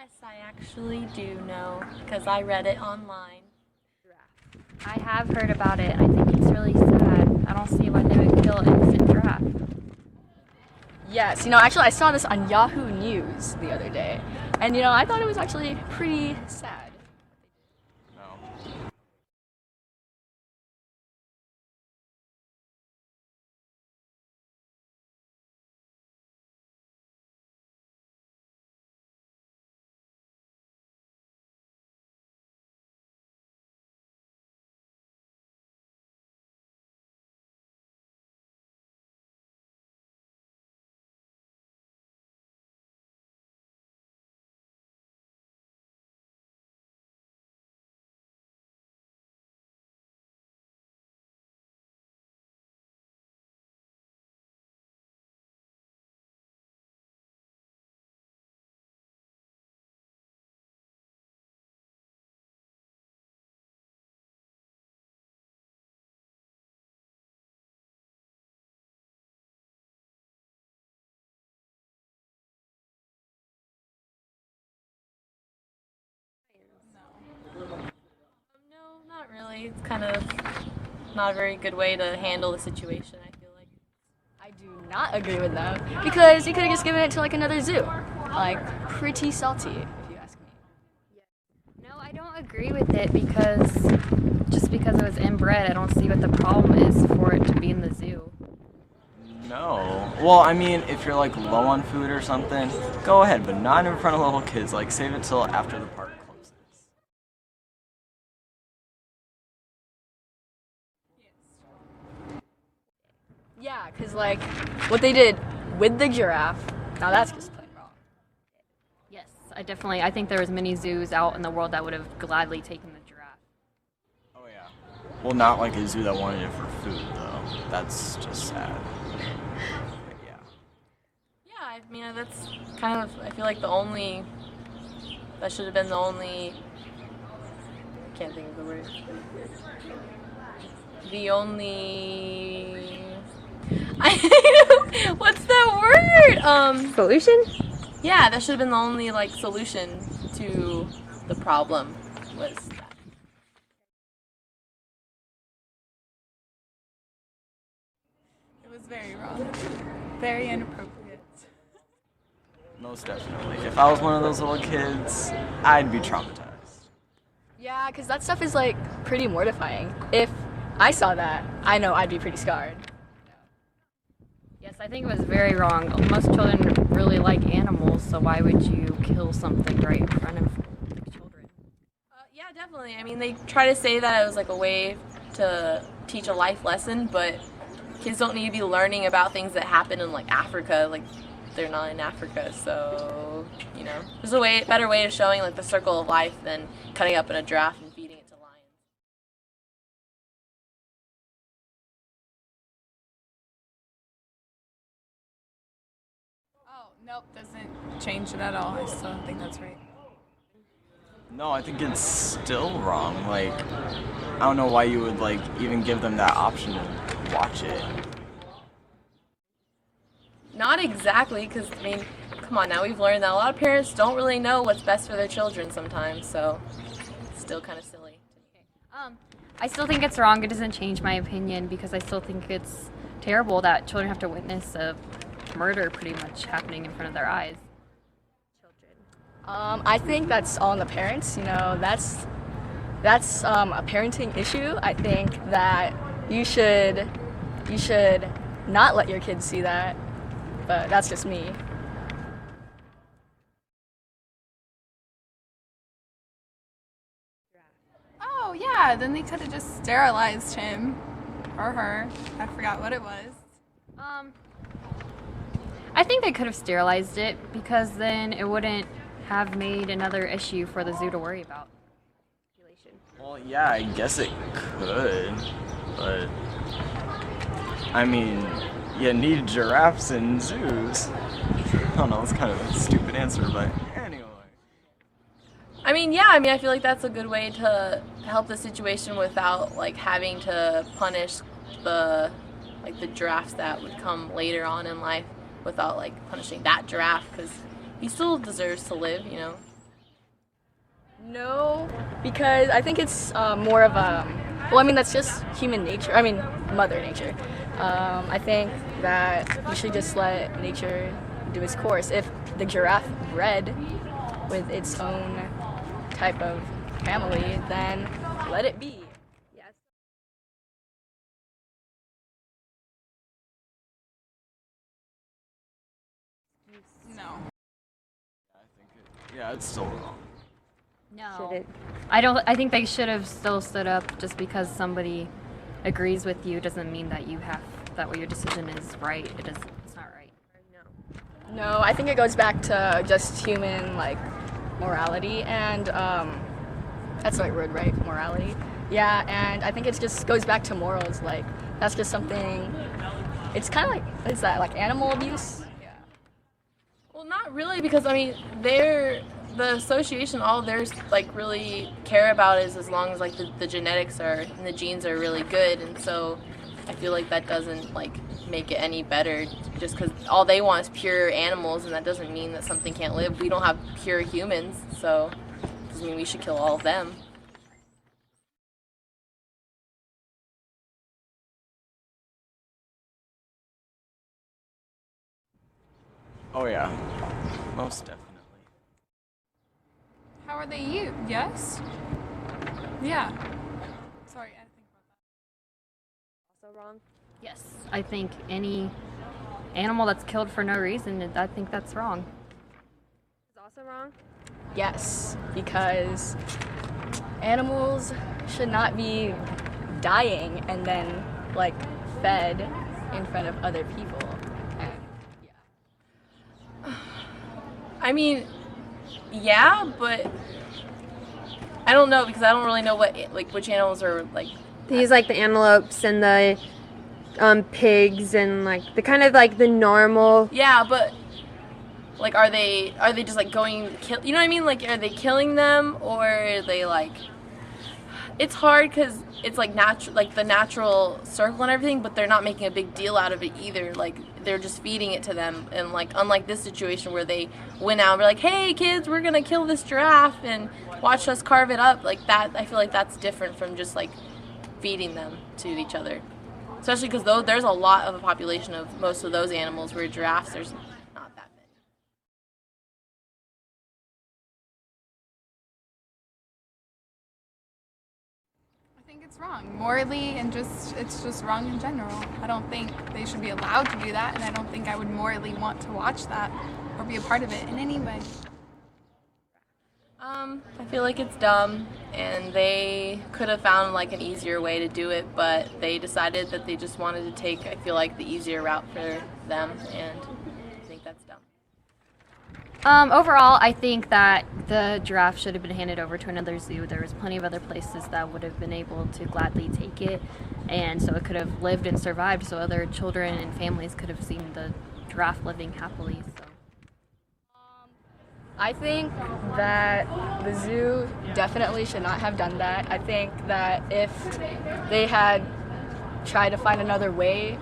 Yes, I actually do know because I read it online. I have heard about it, and I think it's really sad. I don't see why they would kill an innocent giraffe. Yes, actually I saw this on Yahoo News the other day, and I thought it was actually pretty sad. No. No, not really. It's kind of not a very good way to handle the situation, I feel like. I do not agree with them because you could have just given it to another zoo. Pretty salty, if you ask me. No, I don't agree with it because just because it was inbred, I don't see what the problem is for it to be in the zoo. No. Well, I mean, if you're low on food or something, go ahead, but not in front of little kids. Save it till after the park closes. Yeah, because what they did with the giraffe, now that's just plain wrong. Yes, I think there was many zoos out in the world that would have gladly taken the giraffe. Oh yeah. Well, not a zoo that wanted it for food though. That's just sad. But yeah. Yeah, I mean, that's kind of, I feel like that should have been the only, I can't think of the word. The only, what's that word? Solution? Yeah, that should have been the only, solution to the problem was that. It was very wrong. Very inappropriate. Most definitely. If I was one of those little kids, I'd be traumatized. Yeah, because that stuff is pretty mortifying. If I saw that, I know I'd be pretty scarred. Yes, I think it was very wrong. Most children really like animals, so why would you kill something right in front of children? Yeah, definitely. I mean, they try to say that it was a way to teach a life lesson, but kids don't need to be learning about things that happen in Africa. They're not in Africa, so there's a better way of showing the circle of life than cutting up in a giraffe and feeding it to lions. Oh, nope, doesn't change it at all. I still don't think that's right. No, I think it's still wrong. I don't know why you would even give them that option to watch it. Not exactly, because, I mean, come on now, we've learned that a lot of parents don't really know what's best for their children sometimes, so it's still kind of silly. I still think it's wrong. It doesn't change my opinion because I still think it's terrible that children have to witness a murder pretty much happening in front of their eyes. I think that's all on the parents. That's a parenting issue. I think that you should not let your kids see that. But that's just me. Oh, yeah, then they could have just sterilized him. Or her. I forgot what it was. I think they could have sterilized it because then it wouldn't have made another issue for the zoo to worry about. Well, yeah, I guess it could, but I mean, you need giraffes in zoos. I don't know, it's kind of a stupid answer, but anyway. I mean, yeah, I feel like that's a good way to help the situation without, having to punish the giraffes that would come later on in life without, punishing that giraffe, because he still deserves to live, No, because I think it's more of a, well, I mean, that's just human nature. I mean, Mother Nature. I think that you should just let nature do its course. If the giraffe bred with its own type of family, then let it be. Yes. No. Yeah, it's still wrong. No. Should it? I think they should have still stood up. Just because somebody agrees with you doesn't mean that that what your decision is right. It's not right. No, I think it goes back to just human like morality and that's the right word, right? Morality. Yeah, and I think it just goes back to morals. Like that's just something. It's kind of like is that like animal abuse? Yeah. Well, not really, because I mean, the association, all theirs like really care about is as long as like the genetics are and the genes are really good, and so I feel like that doesn't like make it any better just because all they want is pure animals, and that doesn't mean that something can't live. We don't have pure humans, so it doesn't mean we should kill all of them. Oh yeah, most definitely. How are they used? Yes? Yeah. Sorry, I think about that. Also wrong. Yes, I think any animal that's killed for no reason, I think that's wrong. It's also wrong. Yes, because animals should not be dying and then like fed in front of other people. And, yeah. I mean, yeah, but I don't know because I don't really know which animals are like. They use like the antelopes and the pigs and like the kind of like the normal. Yeah, but like, are they just like going to kill? You know what I mean? Like, are they killing them or are they like? It's hard because it's like natural, like the natural circle and everything, but they're not making a big deal out of it either. Like they're just feeding it to them, and like unlike this situation where they went out and were like, "Hey kids, we're gonna kill this giraffe and watch us carve it up," like that. I feel like that's different from just like feeding them to each other, especially because there's a lot of a population of most of those animals. Where giraffes, there's not that many. I think it's wrong morally, and it's just wrong in general. I don't think they should be allowed to do that, and I don't think I would morally want to watch that or be a part of it in any way. I feel like it's dumb, and they could have found like an easier way to do it, but they decided that they just wanted to take, I feel like, the easier route for them, and I think that's dumb. Overall, I think that the giraffe should have been handed over to another zoo. There was plenty of other places that would have been able to gladly take it, and so it could have lived and survived, so other children and families could have seen the giraffe living happily. So. I think that the zoo definitely should not have done that. I think that if they had tried to find another way,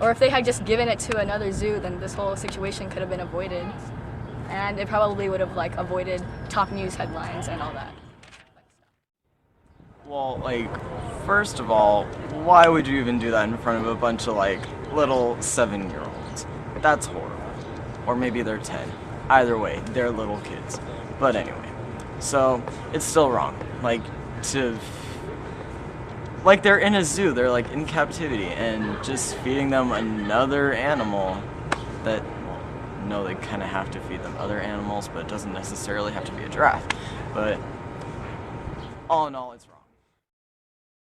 or if they had just given it to another zoo, then this whole situation could have been avoided. And it probably would have like avoided top news headlines and all that. Well, like, first of all, why would you even do that in front of a bunch of like little 7-year-olds? That's horrible. Or maybe they're 10. Either way, they're little kids. But anyway, so it's still wrong. Like they're in a zoo, they're like in captivity, and just feeding them another animal that, well, no, they kind of have to feed them other animals, but it doesn't necessarily have to be a giraffe. But all in all, it's wrong.